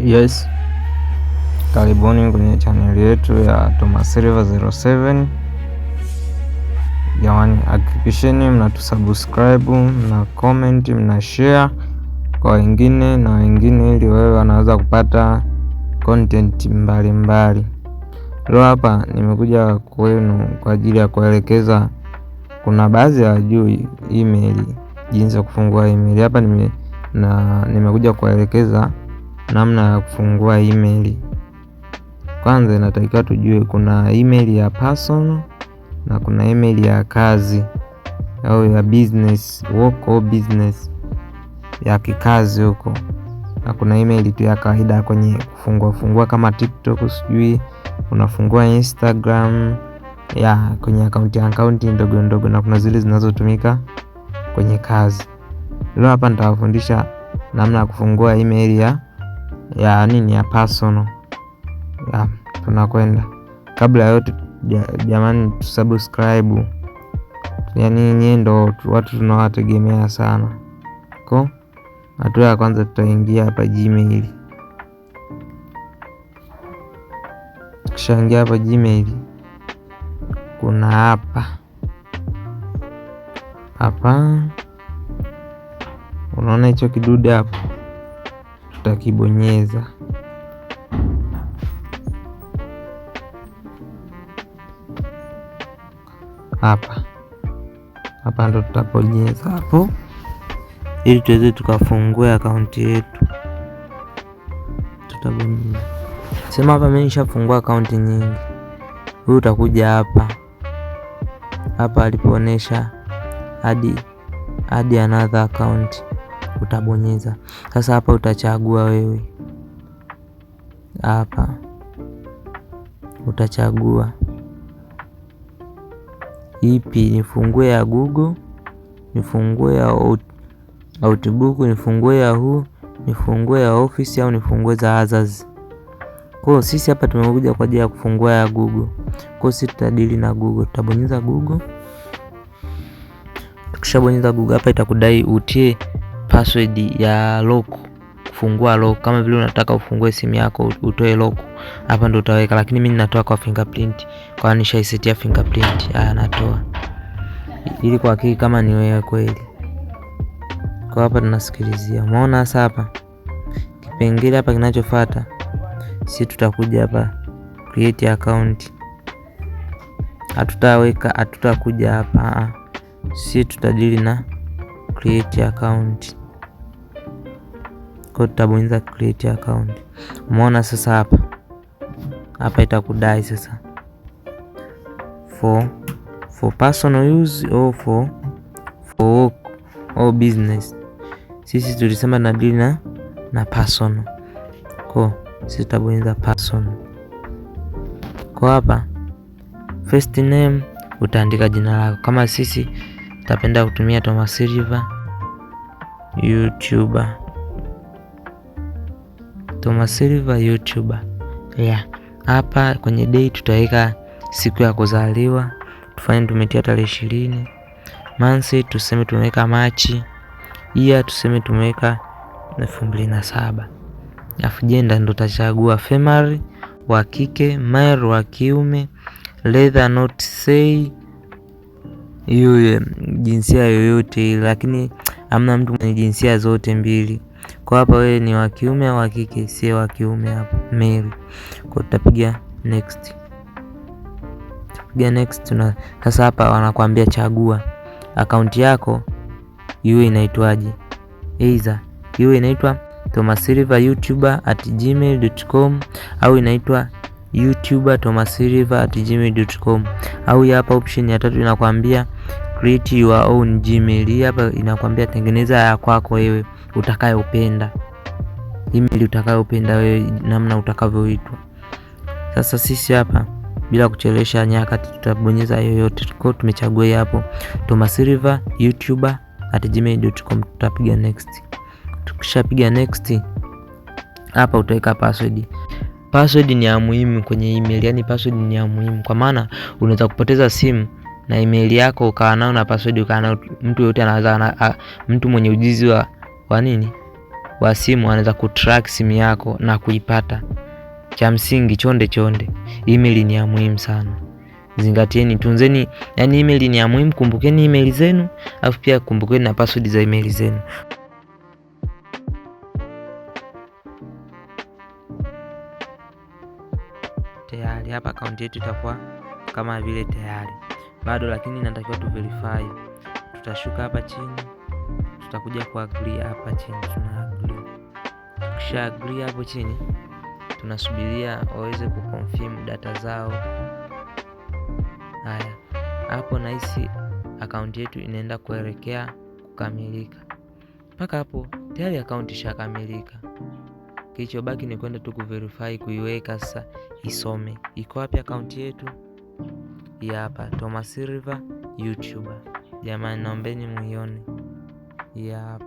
Yes, karibuni kwenye channel yetu ya Thomas Silva 07. Jamani, hakikisheni mnatusubscribe, mna comment, mna share kwa wengine na wengine, ili wewe wanaweza kupata content mbalimbali. Leo hapa nimekuja kwenu kwa ajili ya kuelekeza, kuna baadhi ya wajui email, jinsi ya kufungua email. Hapa nimekuja kuelekeza namna ya kufungua email. Kwanza inatakiwa tujue kuna email ya personal na kuna email ya kazi au ya business, work or business, ya kikazi huko, na kuna email tu ya kawaida kwenye kufungua kama TikTok, sijui unafungua Instagram ya kwenye akaunti ndogo ndogo, na kuna zile zinazotumika kwenye kazi. Leo hapa nitawafundisha namna ya kufungua email ya personal. Tunakwenda. Kabla ya yote jamani, tusubscribe. Yaani nyinyi ndo watu tunawategemea sana. Kwa hatua ya kwanza tutaingia hapa Gmail. Kishaingia hapa Gmail, kuna hapa unaona hicho kidude hapo, tutakibonyeza. Hapa ndo tutabonyeza hapo, ili tuweze tukafungua akaunti yetu. Tutabonyeza sema hapa, mimi nishafungua akaunti nyingi. Huyu utakuja hapa alipoonesha add another account, utabonyeza. Sasa hapa utachagua wewe, hapa utachagua ipi, nifungue ya Google, nifungue ya Outlook, nifungue ya Yahoo, nifungue ya Office, au nifungue za others. Kwa sisi hapa tumekuja kwa ajili ya kufungua ya Google. Kwa sisi tutadili na Google, tutabonyeza Google. Tukishabonyeza Google, hapa itakudai utie password ya lock, kufungua lock. Kama vile unataka ufungue simu yako utoe lock, hapa ndo utaweka, lakini mimi ninatoa kwa fingerprint, kwa nishaisetia fingerprint. Natoa ili kwa hakika kama ni wewe kweli. Kwa hapa tunasikilizia. Umeona sasa hapa kipengele hapa kinachofuata, sisi tutakuja hapa create account. Hatutakuja hapa, sisi tutadili na create account. Kwa tutabonyeza create account. Umeona sasa hapa itakudai sasa for personal use or for work or business. Sisi tulisema na deal na personal. Kwa sisi tutabonyeza personal. Kwa hapa first name utaandika jina lako. Kama sisi tutapenda kutumia Thomas Silva YouTuber. Thomas Silva YouTuber. Hapa kwenye date tutaweka siku ya kuzaliwa, tufanye tumetia tarehe 20. Month tuseme tumeweka Machi. Year tuseme tumeweka 2007. Alafu gender ndo tutachagua female, wa kike, male, wa kiume, leather not say, yule jinsia yoyote, lakini hamna mtu mwenye jinsia zote mbili. Kwa hapa wewe ni wa kiume au wa kike, si wa kiume hapo, male. Kwa tutapiga next. Sasa hapa wanakuambia chagua akaunti yako iwe inaitwaje. Either iwe inaitwa Thomas Silva YouTuber @gmail.com au inaitwa YouTuber Thomas Silva @gmail.com, au hapa option ya 3 inakwambia create your own Gmail. Hapa inakwambia tengeneza ya kwako wewe utakayopenda, email utakayopenda wewe, namna utakavyoitwa. Sasa sisi hapa bila kuchelewesha nyakati tutabonyeza yoyote. Kwa tumechagua hapo Thomas Silva YouTuber @gmail.com, tutapiga next. Tukishapiga next, hapa utaweka password. Password ni ya muhimu kwenye email, yani password ni ya muhimu, kwa maana unaweza kupoteza simu na email yako ukawa nayo na password ukawa nayo. Mtu yote anaweza, mtu mwenye ujuzi wa nini wa simu anaweza kutrack simu yako na kuipata. Cha msingi chonde, email ni ya muhimu sana. Zingatieni, tunzeni, yani email ni ya muhimu. Kumbukeni email zenu, alafu pia kumbukeni na password za email zenu. Tayari hapa account yetu itakuwa kama vile tayari. Bado lakini natakiwa tu verify. Tutashuka hapa chini, tutakuja ku agree hapa chini, tuna agree. Kisha agree hapo chini, tunasubiria waweze kuconfirm data zao. Haya, hapo nahisi account yetu inaenda kuelekea kukamilika. Mpaka hapo tayari account ishakamilika. Kilichobaki ni kwenda tu kuverify, kuiweka sasa isome. Iko wapi account yetu? Hii hapa, Thomas Silver YouTuber. Jamani, naombeni muione. Hii hapa.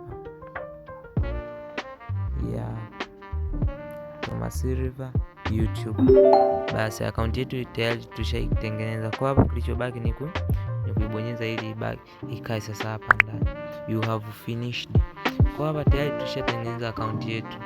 Thomas Silver YouTuber. Basi account yetu tayari tushaitengeneza. Kwa hapo kilichobaki ni kuibonyeza ili ibaki ikae sasa hapa ndani. You have finished. Kwa hapa tayari tushatengeneza account yetu.